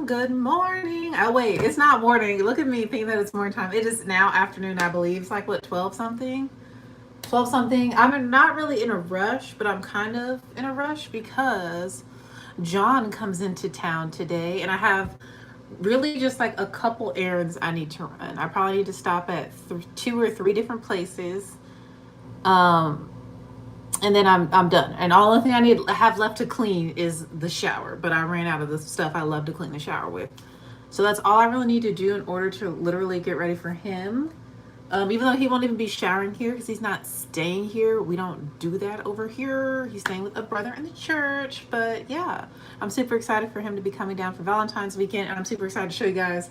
Good morning. Oh, wait, it's not morning. Look at me thinking that it's morning time. It is now afternoon, I believe. It's like, what, 12 something? 12 something. I'm not really in a rush, but I'm kind of in a rush because John comes into town today and I have really just like a couple errands I need to run. I probably need to stop at two or three different places. Um, and then I'm done. And all the thing I have left to clean is the shower. But I ran out of the stuff I love to clean the shower with. So that's all I really need to do in order to literally get ready for him. Even though he won't even be showering here because he's not staying here. We don't do that over here. He's staying with a brother in the church. But yeah, I'm super excited for him to be coming down for Valentine's weekend. And I'm super excited to show you guys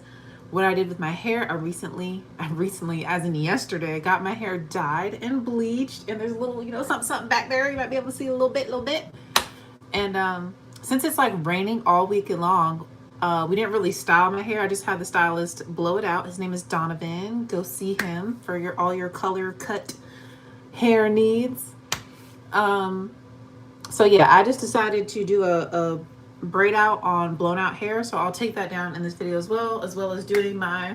what I did with my hair. I recently, as in yesterday, got my hair dyed and bleached. And there's a little, something back there. You might be able to see a little bit. And since it's like raining all week long, we didn't really style my hair. I just had the stylist blow it out. His name is Donovan. Go see him for all your color cut hair needs. Um, so yeah, I just decided to do a braid out on blown out hair. So I'll take that down in this video as well as doing my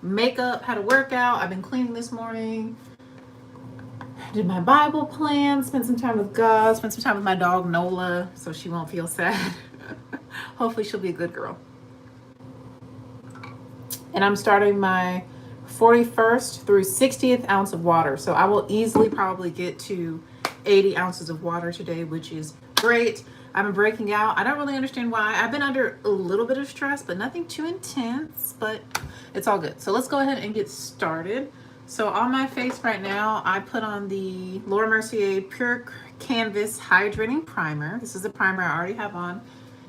makeup, how to work out. I've been cleaning this morning. Did my Bible plan, spent some time with God, spent some time with my dog Nola so she won't feel sad. Hopefully she'll be a good girl. And I'm starting my 41st through 60th ounce of water. So I will easily probably get to 80 ounces of water today, which is great. I've been breaking out. I don't really understand why. I've been under a little bit of stress, but nothing too intense, but it's all good. So let's go ahead and get started. So on my face right now, I put on the Laura Mercier Pure Canvas Hydrating Primer. This is a primer I already have on,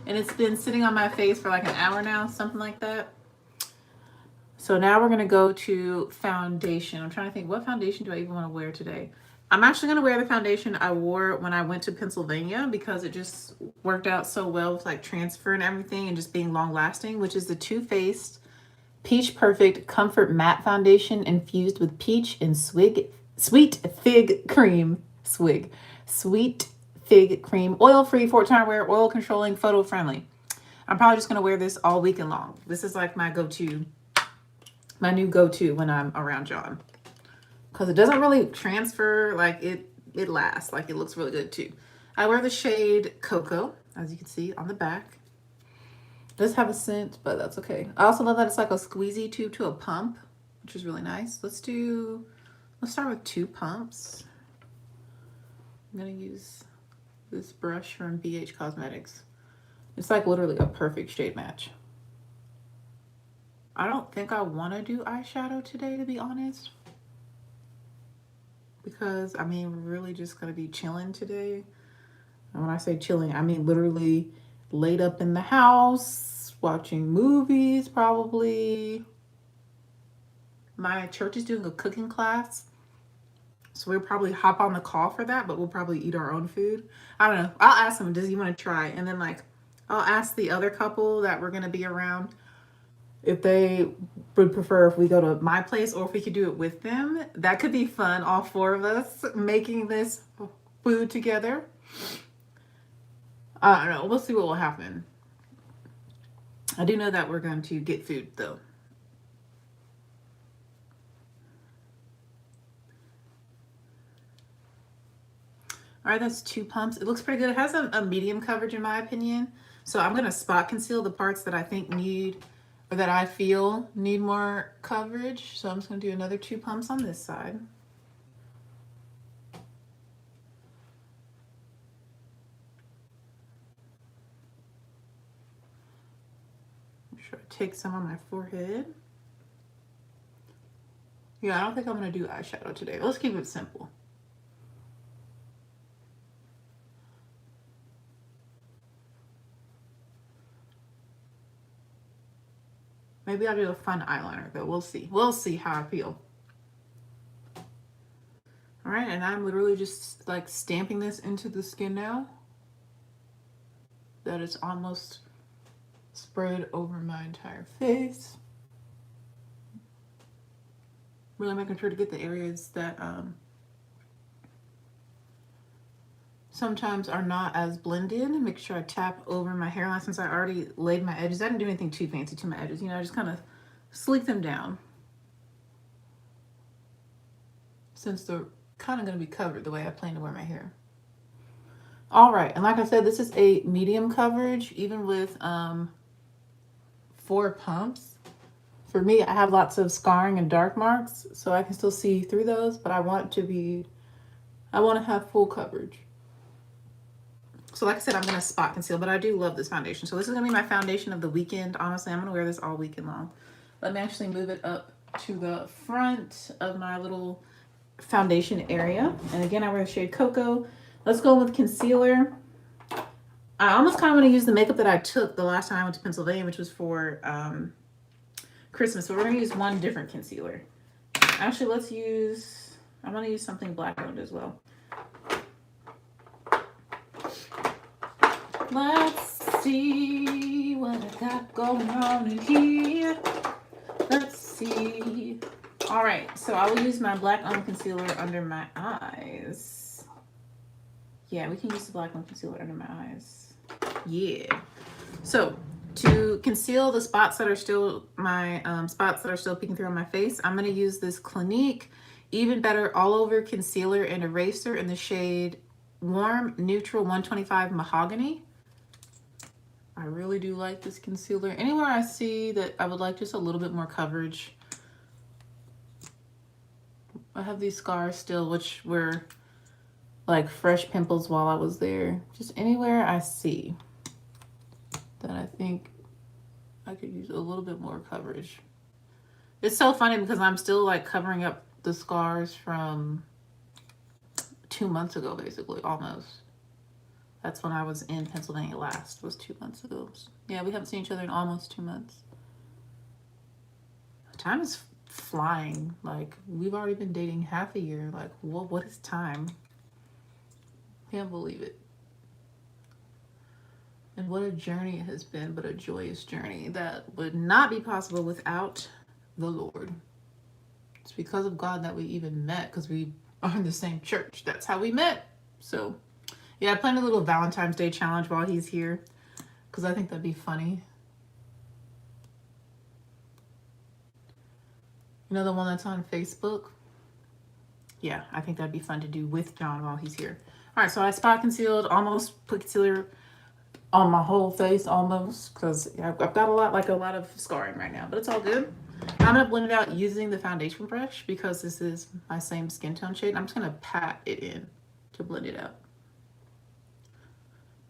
and it's been sitting on my face for like an hour now, something like that. So now we're going to go to foundation. I'm trying to think, what foundation do I even want to wear today? I'm actually going to wear the foundation I wore when I went to Pennsylvania because it just worked out so well with like transfer and everything and just being long lasting, which is the Too Faced Peach Perfect Comfort Matte Foundation infused with peach and sweet fig cream. Sweet fig cream. Oil-free, 4-time wear, oil controlling, photo friendly. I'm probably just going to wear this all weekend long. This is like my new go-to when I'm around John. Because it doesn't really transfer, like it lasts. Like it looks really good too. I wear the shade Cocoa, as you can see on the back. It does have a scent, but that's okay. I also love that it's like a squeezy tube to a pump, which is really nice. Let's start with 2 pumps. I'm gonna use this brush from BH Cosmetics. It's like literally a perfect shade match. I don't think I want to do eyeshadow today, to be honest. Because, I mean, we're really just going to be chilling today. And when I say chilling, I mean literally laid up in the house, watching movies probably. My church is doing a cooking class. So we'll probably hop on the call for that, but we'll probably eat our own food. I don't know. I'll ask them, does he want to try? And then like, I'll ask the other couple that we're going to be around if they would prefer if we go to my place or if we could do it with them. That could be fun, all 4 of us making this food together. I don't know. We'll see what will happen. I do know that we're going to get food, though. All right, that's 2 pumps. It looks pretty good. It has a medium coverage in my opinion. So I'm going to spot conceal the parts that I think need, or that I feel need more coverage. So I'm just going to do another 2 pumps on this side. Make sure I take some on my forehead. Yeah, I don't think I'm going to do eyeshadow today. Let's keep it simple. Maybe I'll do a fun eyeliner, though. We'll see. We'll see how I feel. All right, and I'm literally just like stamping this into the skin now. That is almost spread over my entire face. Really making sure to get the areas that sometimes are not as blended. Make sure I tap over my hairline since I already laid my edges. I didn't do anything too fancy to my edges. You know, I just kind of sleek them down since they're kind of going to be covered the way I plan to wear my hair. All right, and like I said, this is a medium coverage, even with 4 pumps. For me, I have lots of scarring and dark marks, so I can still see through those, but I want to have full coverage. So like I said, I'm going to spot conceal, but I do love this foundation. So this is going to be my foundation of the weekend. Honestly, I'm going to wear this all weekend long. Let me actually move it up to the front of my little foundation area. And again, I wear the shade Cocoa. Let's go with concealer. I almost kind of want to use the makeup that I took the last time I went to Pennsylvania, which was for Christmas. So we're going to use one different concealer. Actually, I'm going to use something black owned as well. Let's see what I got going on in here. Let's see. All right, so I will use my black owned concealer under my eyes. Yeah, we can use the black owned concealer under my eyes. Yeah. So to conceal the spots that are still spots that are still peeking through on my face, I'm going to use this Clinique Even Better All Over Concealer and Eraser in the shade Warm Neutral 125 Mahogany. I really do like this concealer. Anywhere I see that I would like just a little bit more coverage. I have these scars still, which were like fresh pimples while I was there. Just anywhere I see that I think I could use a little bit more coverage. It's so funny because I'm still like covering up the scars from 2 months ago, basically, almost. That's when I was in Pennsylvania last, was 2 months ago. Yeah, we haven't seen each other in almost 2 months. Time is flying. Like, we've already been dating half a year. Like, what is time? Can't believe it. And what a journey it has been, but a joyous journey that would not be possible without the Lord. It's because of God that we even met, because we are in the same church. That's how we met. So, yeah, I planned a little Valentine's Day challenge while he's here, because I think that'd be funny. You know, the one that's on Facebook? Yeah, I think that'd be fun to do with John while he's here. All right, so I spot concealed, almost put concealer on my whole face almost, because I've got a lot of scarring right now, but it's all good. I'm going to blend it out using the foundation brush because this is my same skin tone shade. I'm just going to pat it in to blend it out.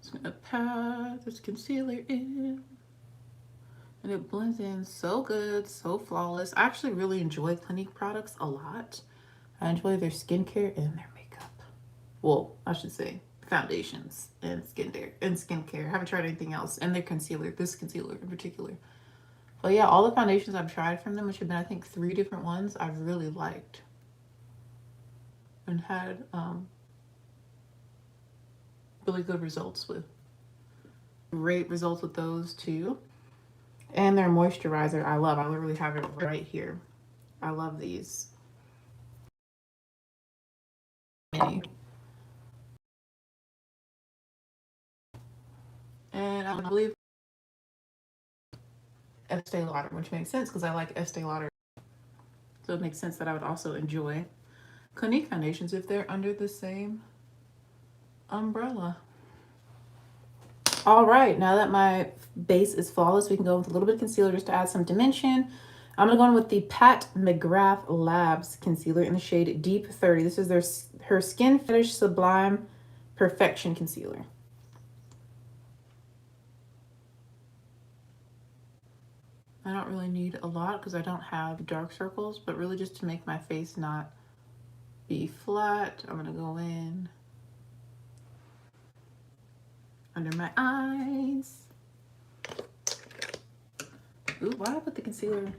Just going to pat this concealer in. And it blends in so good, so flawless. I actually really enjoy Clinique products a lot. I enjoy their skincare and their makeup. Well, I should say foundations and skincare. I haven't tried anything else. And their concealer, this concealer in particular. But yeah, all the foundations I've tried from them, which have been I think 3 different ones, I've really liked. And had really good results with. Great results with those too. And their moisturizer I love. I literally have it right here. I love these. Mini. And I believe Estee Lauder, which makes sense because I like Estee Lauder. So it makes sense that I would also enjoy Clinique foundations if they're under the same umbrella. All right, now that my base is flawless, we can go with a little bit of concealer just to add some dimension. I'm going to go in with the Pat McGrath Labs concealer in the shade Deep 30. This is her Skin Finish Sublime Perfection Concealer. I don't really need a lot because I don't have dark circles, but really just to make my face not be flat, I'm going to go in under my eyes. Ooh, why did I put the concealer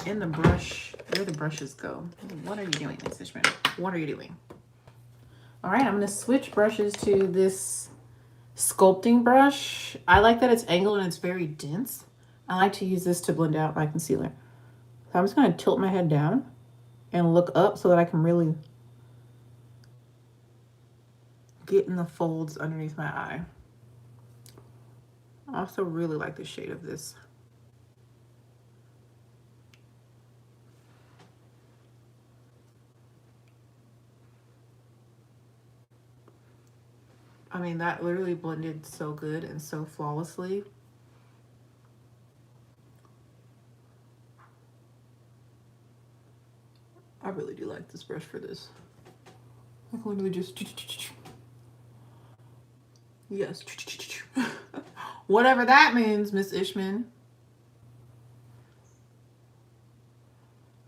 in the brush? Where the brushes go? What are you doing, Miss Fishman? What are you doing? All right, I'm going to switch brushes to this sculpting brush. I like that it's angled and it's very dense. I like to use this to blend out my concealer. So I'm just going to tilt my head down and look up so that I can really getting the folds underneath my eye. I also really like the shade of this. I mean, that literally blended so good and so flawlessly. I really do like this brush for this. I can literally just... Yes. Whatever that means, Miss Ishman.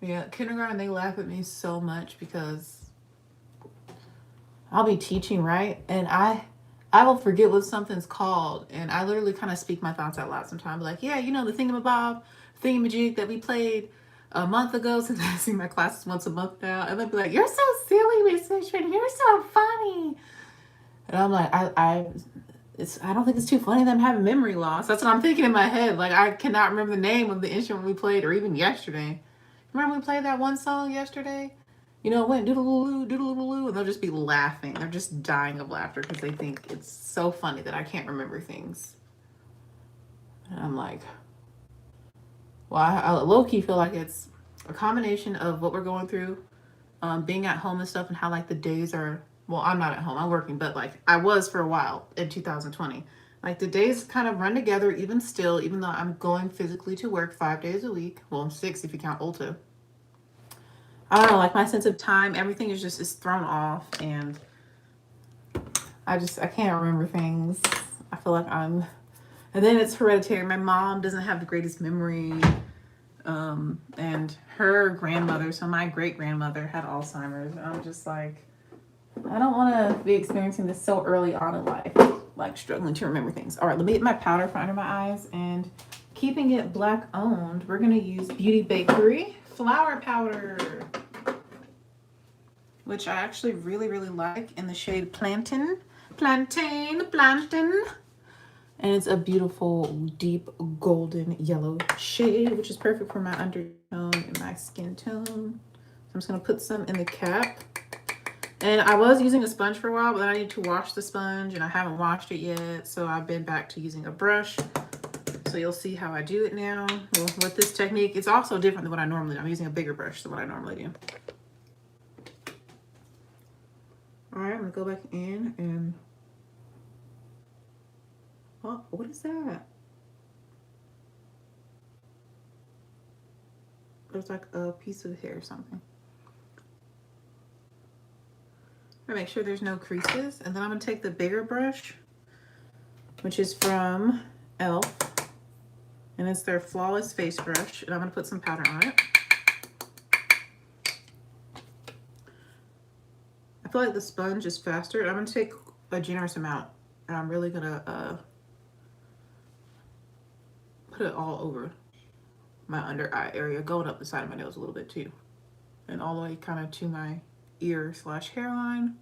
Yeah, kindergarten, they laugh at me so much because I'll be teaching, right? And I will forget what something's called. And I literally kind of speak my thoughts out loud sometimes. Like, yeah, you know, the thingamabob, thingamajig that we played a month ago, since I see my classes once a month now. And they'll be like, you're so silly, Miss Fishman. You're so funny. And I'm like, I don't think it's too funny that I'm having memory loss. That's what I'm thinking in my head. Like, I cannot remember the name of the instrument we played, or even yesterday. Remember we played that one song yesterday? You know, it went doodle-loo, doodle-loo, and they'll just be laughing. They're just dying of laughter because they think it's so funny that I can't remember things. And I'm like, well, I low-key feel like it's a combination of what we're going through, being at home and stuff, and how, like, the days are, well, I'm not at home, I'm working, but, like, I was for a while in 2020. Like, the days kind of run together even still, even though I'm going physically to work 5 days a week. Well, 6 if you count Ulta. I don't know, like, my sense of time, everything is thrown off, and I can't remember things. I feel like and then it's hereditary. My mom doesn't have the greatest memory, and her grandmother, so my great-grandmother, had Alzheimer's, and I'm just like, I don't want to be experiencing this so early on in life, like struggling to remember things. All right, let me get my powder for under my eyes, and keeping it black owned, we're going to use Beauty Bakery flower powder, which I actually really, really like, in the shade Plantain. And it's a beautiful, deep, golden yellow shade, which is perfect for my undertone and my skin tone. So I'm just going to put some in the cap. And I was using a sponge for a while, but then I need to wash the sponge, and I haven't washed it yet. So I've been back to using a brush. So you'll see how I do it now. Well, with this technique, it's also different than what I normally do. I'm using a bigger brush than what I normally do. All right, I'm going to go back in and... Oh, what is that? There's like a piece of hair or something. I'm going to make sure there's no creases. And then I'm going to take the bigger brush, which is from e.l.f. And it's their Flawless Face Brush. And I'm going to put some powder on it. I feel like the sponge is faster. I'm going to take a generous amount. And I'm really going to put it all over my under eye area, going up the side of my nose a little bit too. And all the way kind of to my ear/hairline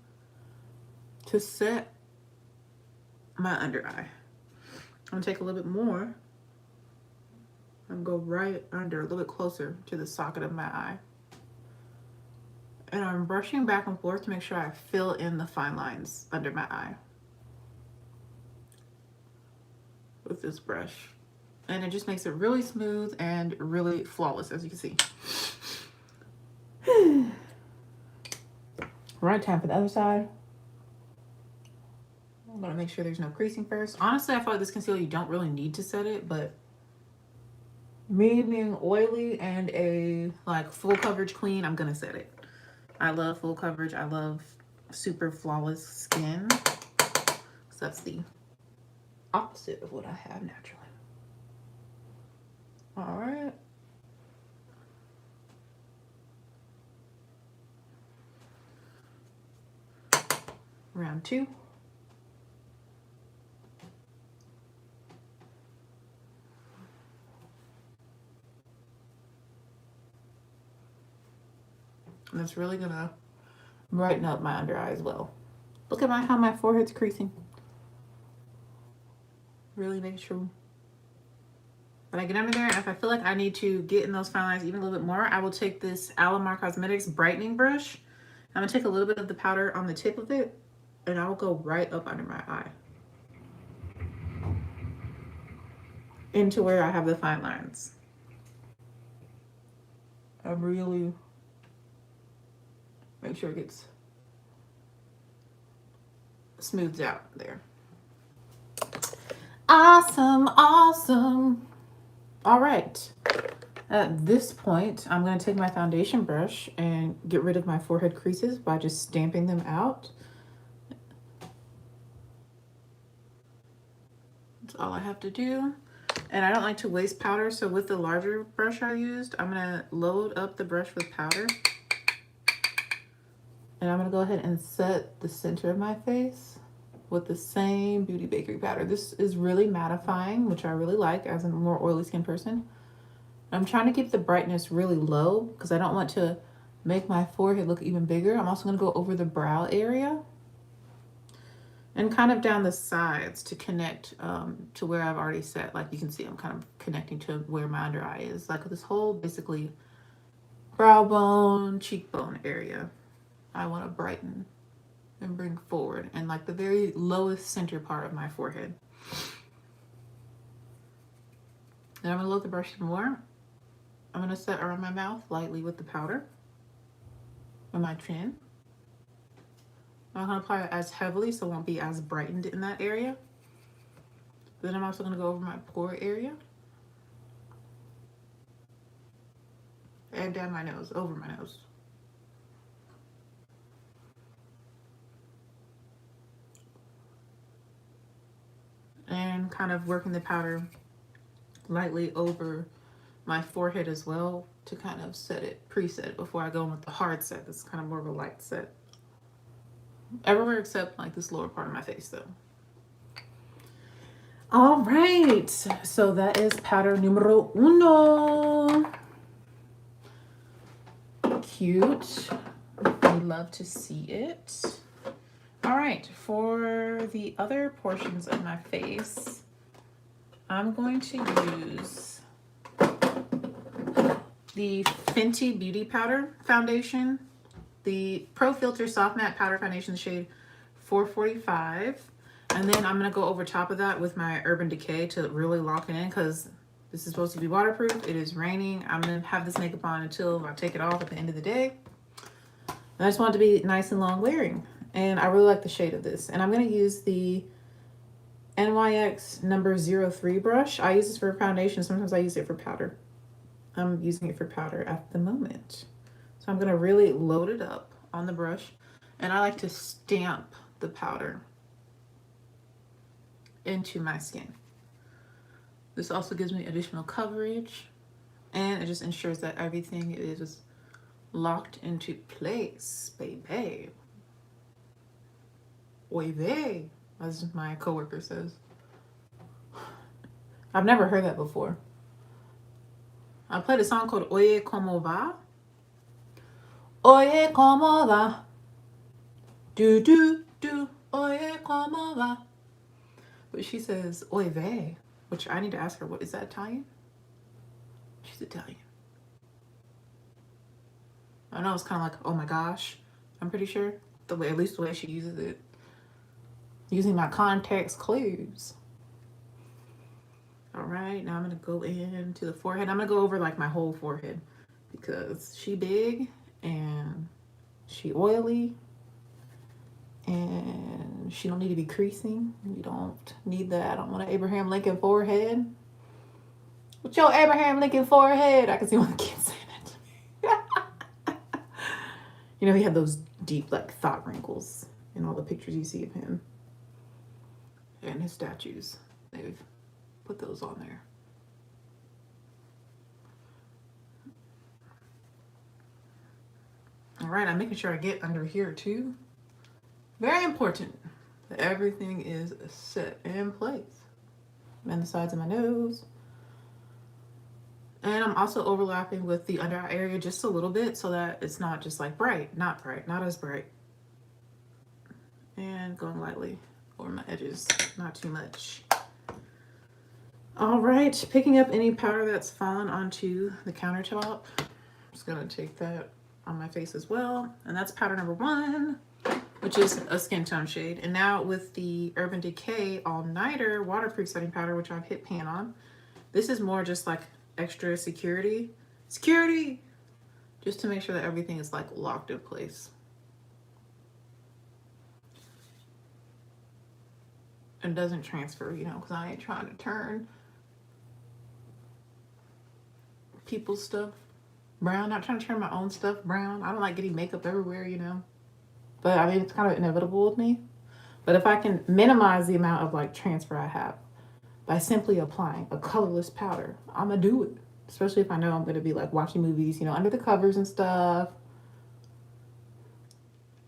to set my under eye. I'm going to take a little bit more and go right under, a little bit closer to the socket of my eye. And I'm brushing back and forth to make sure I fill in the fine lines under my eye with this brush. And it just makes it really smooth and really flawless, as you can see. Right, time for the other side. I'm gonna make sure there's no creasing first. Honestly, I feel like this concealer, you don't really need to set it, but me being oily and a like full coverage queen, I'm gonna set it. I love full coverage. I love super flawless skin. So that's the opposite of what I have naturally. All right. Round two. And it's really gonna brighten up my under eye as well. Look at how my forehead's creasing. Really make sure that I get under there. And if I feel like I need to get in those fine lines even a little bit more, I will take this Alamar Cosmetics brightening brush. I'm gonna take a little bit of the powder on the tip of it And I'll go right up under my eye into where I have the fine lines. I really make sure it gets smoothed out there. Awesome, awesome. All right. At this point, I'm going to take my foundation brush and get rid of my forehead creases by just stamping them out. That's all I have to do. And I don't like to waste powder, so with the larger brush I used, I'm going to load up the brush with powder. And I'm going to go ahead and set the center of my face with the same Beauty Bakery powder. This is really mattifying, which I really like as a more oily skin person. I'm trying to keep the brightness really low because I don't want to make my forehead look even bigger. I'm also going to go over the brow area and kind of down the sides to connect to where I've already set. Like you can see, I'm kind of connecting to where my under eye is. Like this whole basically brow bone, cheekbone area, I want to brighten and bring forward, and like the very lowest center part of my forehead. Then I'm going to load the brush some more. I'm going to set around my mouth lightly with the powder on my chin. I'm not going to apply it as heavily so it won't be as brightened in that area. Then I'm also going to go over my pore area and down my nose, over my nose. And kind of working the powder lightly over my forehead as well to kind of set it, preset it before I go in with the hard set. This is kind of more of a light set. Everywhere except like this lower part of my face though. All right, so that is powder numero uno. Cute. I love to see it. All right, for the other portions of my face, I'm going to use the Fenty Beauty Powder Foundation, the Pro Filter Soft Matte Powder Foundation shade 445. And then I'm going to go over top of that with my Urban Decay to really lock it in because this is supposed to be waterproof. It is raining. I'm going to have this makeup on until I take it off at the end of the day. And I just want it to be nice and long wearing. And I really like the shade of this. And I'm going to use the NYX number 03 brush. I use this for foundation. Sometimes I use it for powder. I'm using it for powder at the moment. So I'm going to really load it up on the brush. And I like to stamp the powder into my skin. This also gives me additional coverage. And it just ensures that everything is locked into place, baby. Oy vey, as my coworker says. I've never heard that before. I played a song called Oye Como Va. Oye Como Va. Do do do. Oye Como Va. But she says Oy vey, which I need to ask her, what is that, Italian? She's Italian. I know it's kind of like, oh my gosh. I'm pretty sure the way, at least the way she uses it. Using my context clues. All right, now I'm gonna go into the forehead. I'm gonna go over like my whole forehead because she big and she oily and she don't need to be creasing. We don't need that. I don't want an Abraham Lincoln forehead. What's your Abraham Lincoln forehead? I can see one of the kids saying that to me. You know, he had those deep like thought wrinkles in all the pictures you see of him. And his statues, they've put those on there. All right, I'm making sure I get under here too. Very important that everything is set in place. And the sides of my nose. And I'm also overlapping with the under eye area just a little bit so that it's not just like bright, not as bright. And going lightly over my edges, not too much. All right, picking up any powder that's fallen onto the countertop. I'm just gonna take that on my face as well. And that's powder number 1. which is a skin tone shade. And now with the Urban Decay All Nighter Waterproof Setting Powder, which I've hit pan on, this is more just like extra security. Security! Just to make sure that everything is like locked in place. And doesn't transfer, you know, because I ain't trying to turn people's stuff brown. Not trying to turn my own stuff brown. I don't like getting makeup everywhere, you know. But I mean, it's kind of inevitable with me. But if I can minimize the amount of like transfer I have by simply applying a colorless powder, I'm gonna do it. Especially if I know I'm gonna be like watching movies, you know, under the covers and stuff.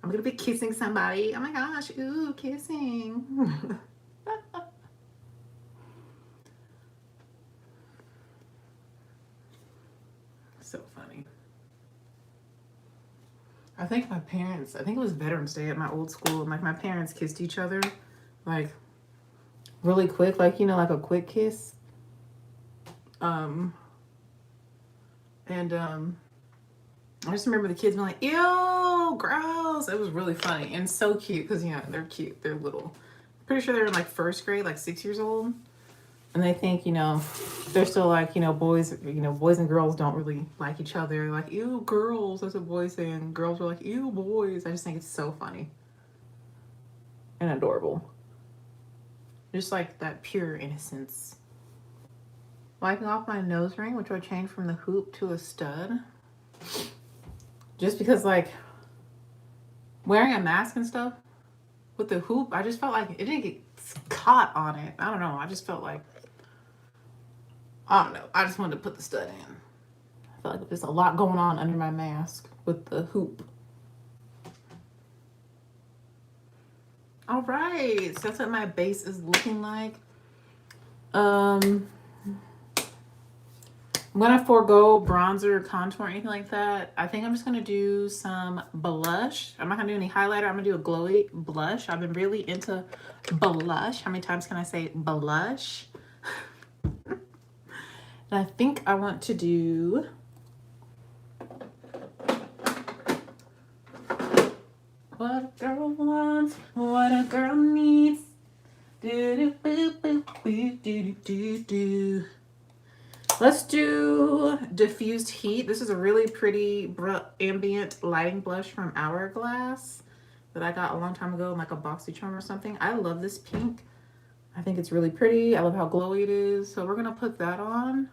I'm gonna be kissing somebody. Oh my gosh, ooh, kissing. So funny. I think it was Veterans Day at my old school, and like my parents kissed each other, like really quick, like, you know, like a quick kiss. Um, and I just remember the kids being like, ew, gross. It was really funny and so cute because, you know, they're cute. They're little. Pretty sure they're in like first grade, like 6 years old. And they think, you know, they're still like, you know, boys and girls don't really like each other. Like, ew, girls. That's what boys say. And girls are like, ew, boys. I just think it's so funny and adorable. Just like that pure innocence. Wiping off my nose ring, which I changed from the hoop to a stud. Just because, like, wearing a mask and stuff with the hoop, I just felt like it didn't get caught on it. I don't know. I just felt like, I don't know. I just wanted to put the stud in. I felt like there's a lot going on under my mask with the hoop. All right. So that's what my base is looking like. I'm going to forego bronzer, contour, anything like that. I think I'm just going to do some blush. I'm not going to do any highlighter. I'm going to do a glowy blush. I've been really into blush. How many times can I say blush? And I think I want to do what a girl wants, what a girl needs. Do do do do do do do. Let's do Diffused Heat. This is a really pretty ambient lighting blush from Hourglass that I got a long time ago in like a BoxyCharm or something. I love this pink. I think it's really pretty. I love how glowy it is. So we're going to put that on.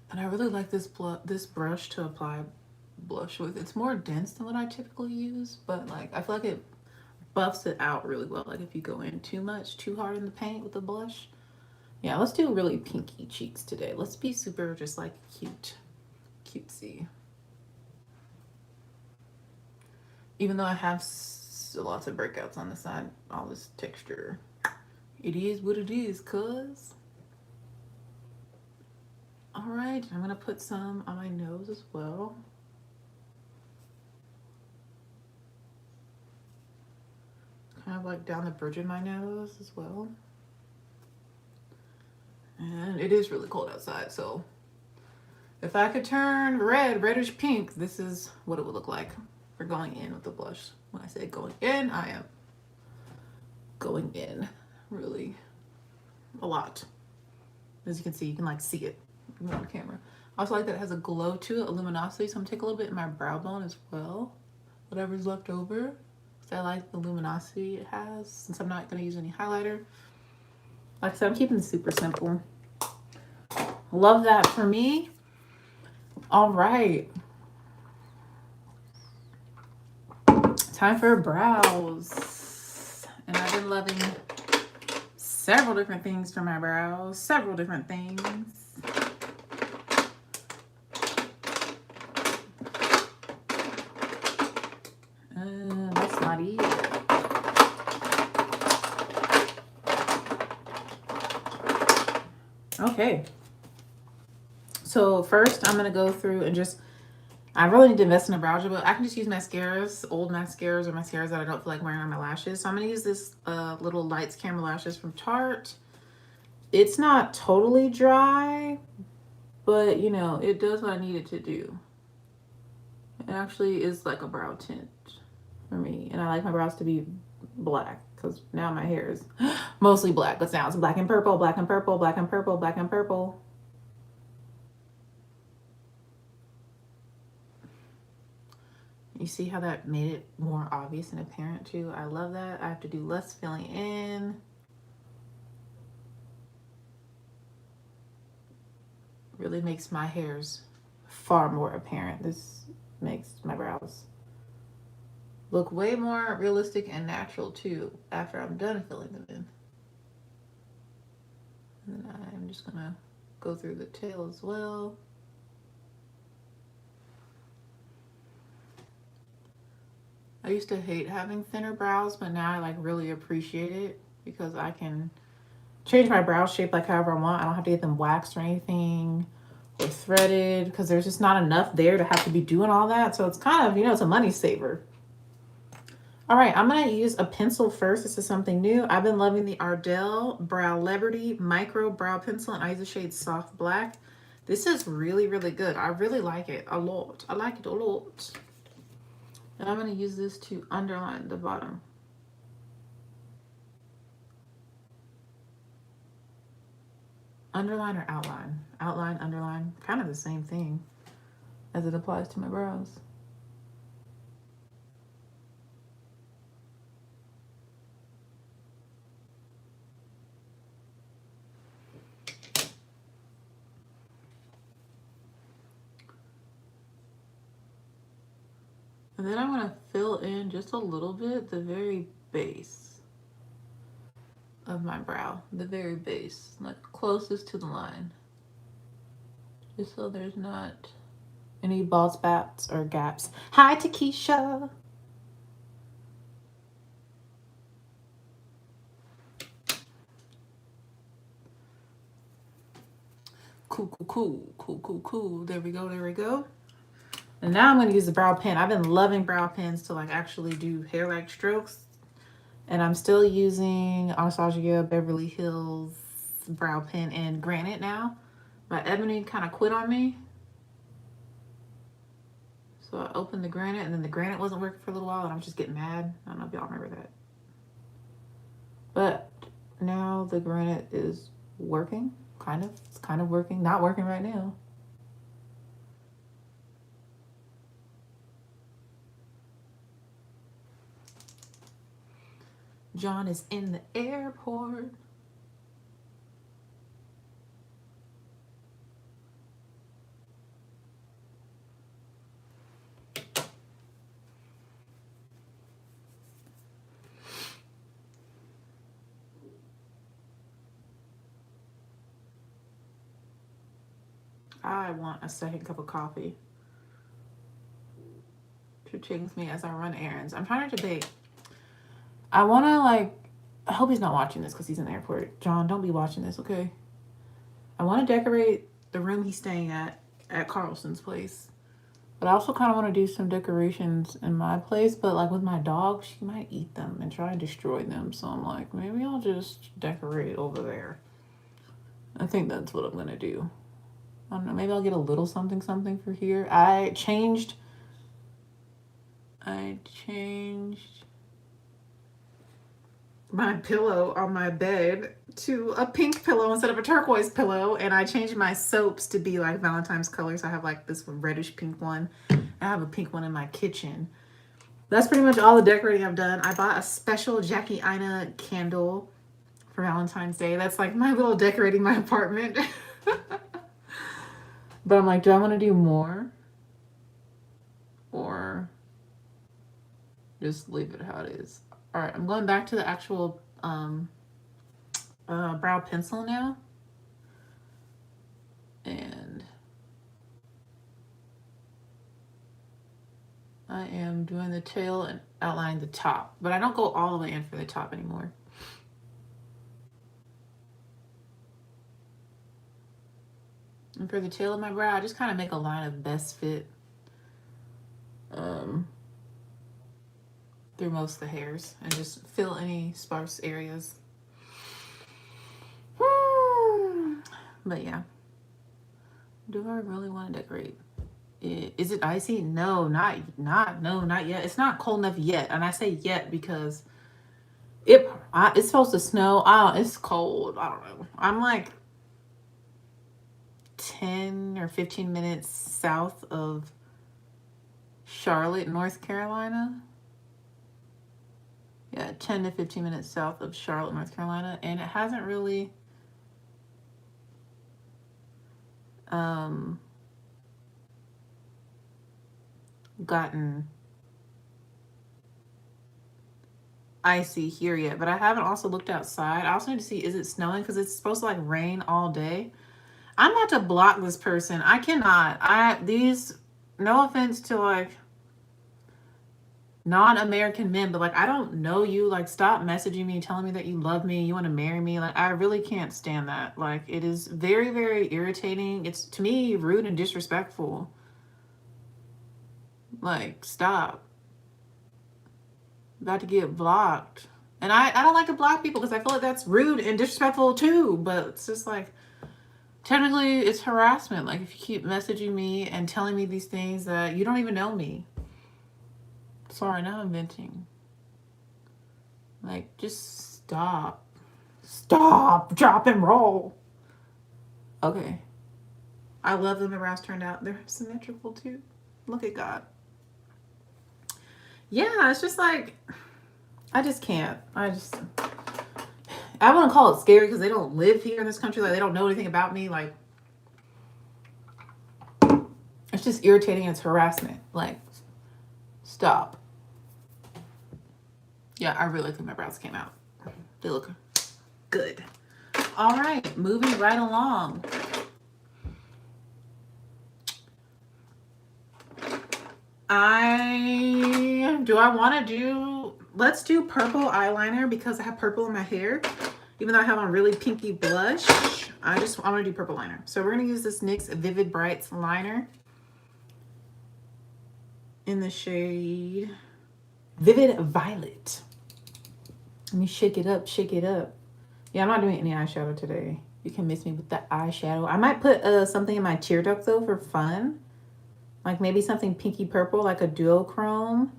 And I really like this brush to apply blush with. It's more dense than what I typically use, but like I feel like it buffs it out really well. Like if you go in too hard in the paint with the blush. Yeah, let's do really pinky cheeks today. Let's be super just like cutesy. Even though I have lots of breakouts on the side, all this texture. It is what it is, cuz. All right, I'm gonna put some on my nose as well. Kind of like down the bridge of my nose as well. And it is really cold outside, so if I could turn reddish pink, this is what it would look like for going in with the blush. When I say going in, I am going in really a lot. As you can see, you can like see it on camera. I also like that it has a glow to it, a luminosity, so I'm gonna take a little bit in my brow bone as well, whatever's left over. I like the luminosity it has since I'm not going to use any highlighter. Like I said, I'm keeping it super simple. Love that for me. All right. Time for brows. And I've been loving several different things for my brows. Several different things. That's not it. Okay. So first I'm going to go through and just, I really need to invest in a brow gel, but I can just use mascaras, old mascaras or mascaras that I don't feel like wearing on my lashes. So I'm going to use this little Lights Camera Lashes from Tarte. It's not totally dry, but you know, it does what I need it to do. It actually is like a brow tint for me. And I like my brows to be black because now my hair is mostly black. But now it's black and purple, black and purple, black and purple, black and purple. You see how that made it more obvious and apparent too? I love that. I have to do less filling in. Really makes my hairs far more apparent. This makes my brows look way more realistic and natural too after I'm done filling them in. And then I'm just gonna go through the tail as well. I used to hate having thinner brows, but now I like really appreciate it because I can change my brow shape like however I want. I don't have to get them waxed or anything or threaded because there's just not enough there to have to be doing all that. So it's kind of, it's a money saver. All right, I'm going to use a pencil first. This is something new. I've been loving the Ardell Brow Liberty Micro Brow Pencil, and I use the shade Soft Black. This is really, really good. I really like it a lot. I like it a lot. And I'm going to use this to underline the bottom. Underline or outline? Outline, underline, kind of the same thing as it applies to my brows. And then I'm going to fill in just a little bit the very base of my brow. The very base, like closest to the line. Just so there's not any bald spots or gaps. Hi, Takesha. Cool. There we go. And now I'm going to use the brow pen. I've been loving brow pens to like actually do hair-like strokes. And I'm still using Anastasia Beverly Hills brow pen in Granite now. My Ebony kind of quit on me. So I opened the Granite, and then the Granite wasn't working for a little while, and I was just getting mad. I don't know if y'all remember that. But now the Granite is working, kind of. It's kind of working. Not working right now. John is in the airport. I want a second cup of coffee to change me as I run errands. I'm trying to debate. I want to I hope he's not watching this because he's in the airport. John, don't be watching this, okay? I want to decorate the room he's staying at Carlson's place. But I also kind of want to do some decorations in my place. But like with my dog, she might eat them and try and destroy them. So I'm like, maybe I'll just decorate over there. I think that's what I'm going to do. I don't know. Maybe I'll get a little something for here. I changed my pillow on my bed to a pink pillow instead of a turquoise pillow, and I changed my soaps to be like Valentine's colors. I have like this reddish pink one. I have a pink one in my kitchen. That's pretty much all the decorating I've done. I bought a special Jackie Ina candle for Valentine's Day. That's like my little decorating my apartment. But I'm like, do I want to do more? Or just leave it how it is? All right, I'm going back to the actual brow pencil now. And I am doing the tail and outlining the top. But I don't go all the way in for the top anymore. And for the tail of my brow, I just kind of make a line of best fit through most of the hairs and just fill any sparse areas. But yeah, do I really want to decorate? Is it icy? No, not yet. It's not cold enough yet. And I say yet because it's supposed to snow. It's cold. I don't know. I'm like 10 or 15 minutes south of Charlotte, North Carolina. Yeah, 10 to 15 minutes south of Charlotte, North Carolina. And it hasn't really gotten icy here yet. But I haven't also looked outside. I also need to see, is it snowing? Because it's supposed to like rain all day. I'm about to block this person. I cannot. No offense to like non-American men, but like I don't know you. Like stop messaging me, telling me that you love me, you want to marry me. Like I really can't stand that. Like it is very, very irritating. It's to me rude and disrespectful. Like stop. About to get blocked. And I don't like to block people because I feel like that's rude and disrespectful too. But it's just like technically it's harassment. Like if you keep messaging me and telling me these things that you don't even know me. Sorry, now I'm venting. Like, just stop. Stop, drop and roll. Okay. I love them. The brows turned out. They're symmetrical too. Look at God. Yeah, it's just like, I just can't. I wouldn't call it scary because they don't live here in this country. Like, they don't know anything about me. Like, it's just irritating. It's harassment. Like, stop. Yeah, I really think my brows came out. They look good. All right, moving right along. Let's do purple eyeliner because I have purple in my hair. Even though I have on really pinky blush, I want to do purple liner. So we're going to use this NYX Vivid Brights liner in the shade Vivid Violet. Let me shake it up, shake it up. Yeah, I'm not doing any eyeshadow today. You can miss me with the eyeshadow. I might put something in my tear duct though for fun. Like maybe something pinky purple, like a duochrome.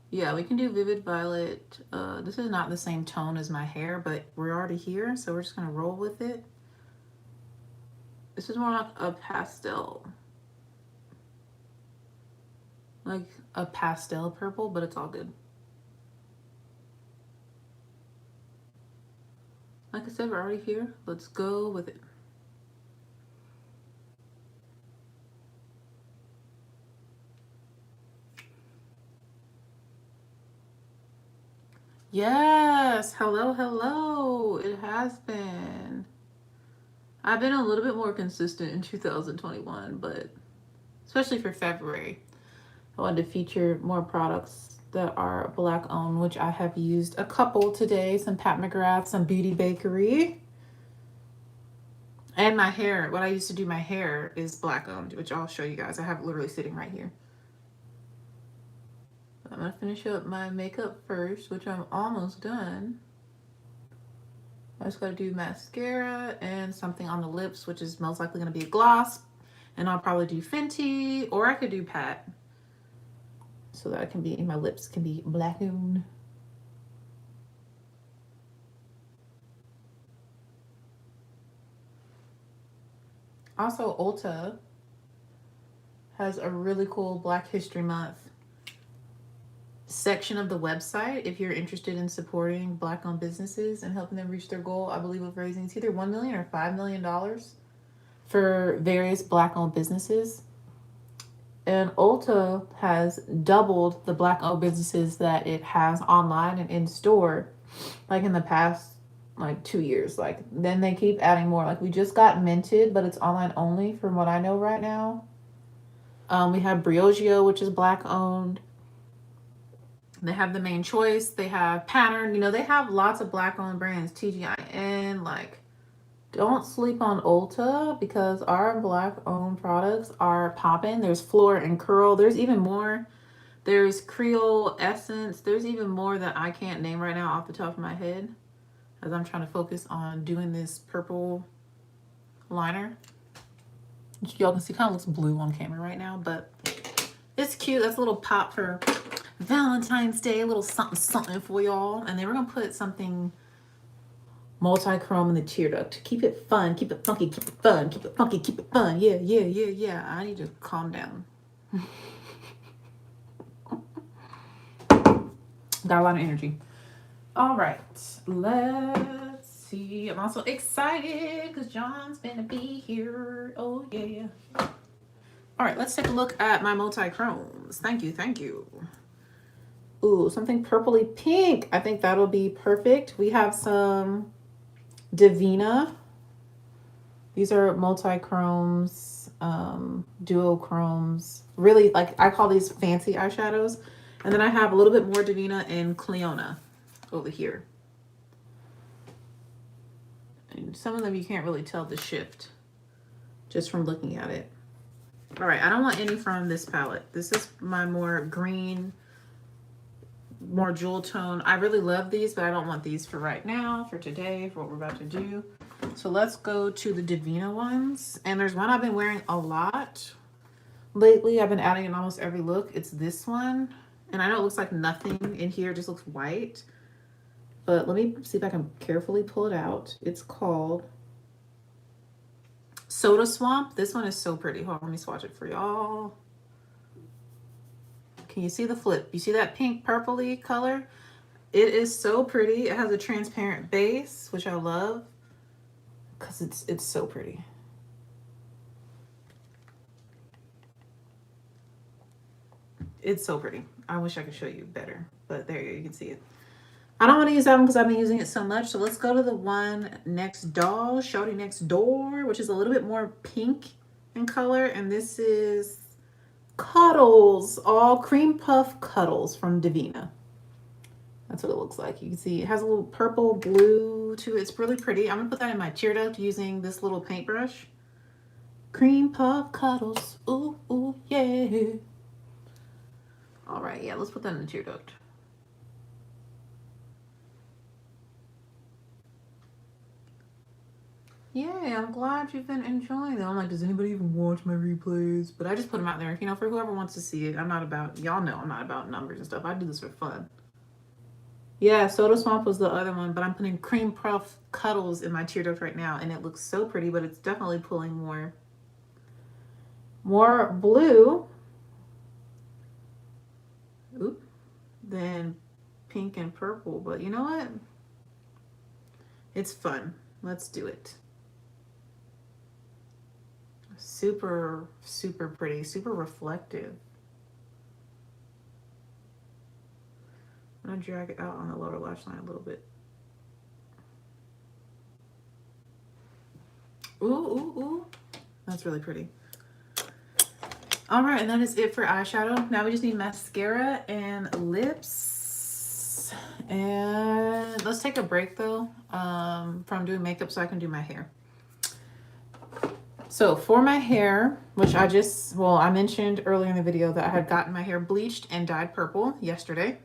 Yeah, we can do Vivid Violet. This is not the same tone as my hair, but we're already here, so we're just gonna roll with it. This is more like a pastel. Like a pastel purple, but it's all good. Like I said, we're already here. Let's go with it. Yes, hello, hello. It has been. I've been a little bit more consistent in 2021, but especially for February, I wanted to feature more products that are Black owned, which I have used a couple today. Some Pat McGrath, some Beauty Bakery. And my hair, what I used to do my hair is Black owned, which I'll show you guys. I have it literally sitting right here. I'm going to finish up my makeup first, which I'm almost done. I just got to do mascara and something on the lips, which is most likely going to be a gloss. And I'll probably do Fenty, or I could do Pat. So that my lips can be blackened. Also, Ulta has a really cool Black History Month section of the website if you're interested in supporting Black-owned businesses and helping them reach their goal, I believe, of raising it's either $1 million or $5 million for various Black-owned businesses. And Ulta has doubled the Black-owned businesses that it has online and in store, like in the past, like 2 years. Like then they keep adding more. Like we just got Minted, but it's online only from what I know right now. We have Briogeo, which is Black-owned. They have The Main Choice. They have Pattern. You know, they have lots of Black-owned brands. TGIN. Like, don't sleep on Ulta because our Black-owned products are popping. There's Floor and Curl. There's even more. There's Creole Essence. There's even more that I can't name right now off the top of my head as I'm trying to focus on doing this purple liner. Y'all can see, kind of looks blue on camera right now, but it's cute. That's a little pop for Valentine's Day, a little something something for y'all. And then we're gonna put something multi-chrome in the tear duct. Keep it fun, keep it funky, keep it fun, keep it funky, keep it fun. Yeah, yeah, yeah, yeah. I need to calm down. Got a lot of energy. All right, let's see. I'm also excited because John's gonna be here. Oh yeah. All right, let's take a look at my multi-chromes. Thank you, thank you. Ooh, something purpley pink. I think that'll be perfect. We have some Divina. These are multi-chromes, duochromes. Really, like, I call these fancy eyeshadows. And then I have a little bit more Divina and Cleona over here. And some of them you can't really tell the shift just from looking at it. All right, I don't want any from this palette. This is my more green, more jewel tone. I really love these, but I don't want these for right now, for today, for what we're about to do. So let's go to the Divina ones. And there's one I've been wearing a lot lately. I've been adding in almost every look. It's this one. And I know it looks like nothing in here, it just looks white. But let me see if I can carefully pull it out. It's called Soda Swamp. This one is so pretty. Hold on, let me swatch it for y'all. Can you see the flip? You see that pink purpley color? It is so pretty. It has a transparent base, which I love because it's so pretty. It's so pretty. I wish I could show you better, but there you can see it. I don't want to use that one because I've been using it so much. So let's go to the one next doll, Shawty Next Door, which is a little bit more pink in color. And this is Cuddles, all cream puff cuddles from Divina. That's what it looks like. You can see it has a little purple blue to it. It's really pretty. I'm gonna put that in my tear duct using this little paintbrush. Cream puff cuddles, ooh, ooh, yeah. All right, yeah, let's put that in the tear duct. Yeah, I'm glad you've been enjoying them. I'm like, does anybody even watch my replays? But I just put them out there, you know, for whoever wants to see it. I'm not about, y'all know I'm not about numbers and stuff. I do this for fun. Yeah, Soda Swamp was the other one, but I'm putting Cream Puff Cuddles in my tear duct right now, and it looks so pretty, but it's definitely pulling more blue. Oop, than pink and purple. But you know what? It's fun. Let's do it. Super, super pretty, super reflective. I'm gonna drag it out on the lower lash line a little bit. Ooh, ooh, ooh. That's really pretty. All right, and that is it for eyeshadow. Now we just need mascara and lips. And let's take a break though from doing makeup so I can do my hair. So for my hair, which I mentioned earlier in the video that I had gotten my hair bleached and dyed purple yesterday.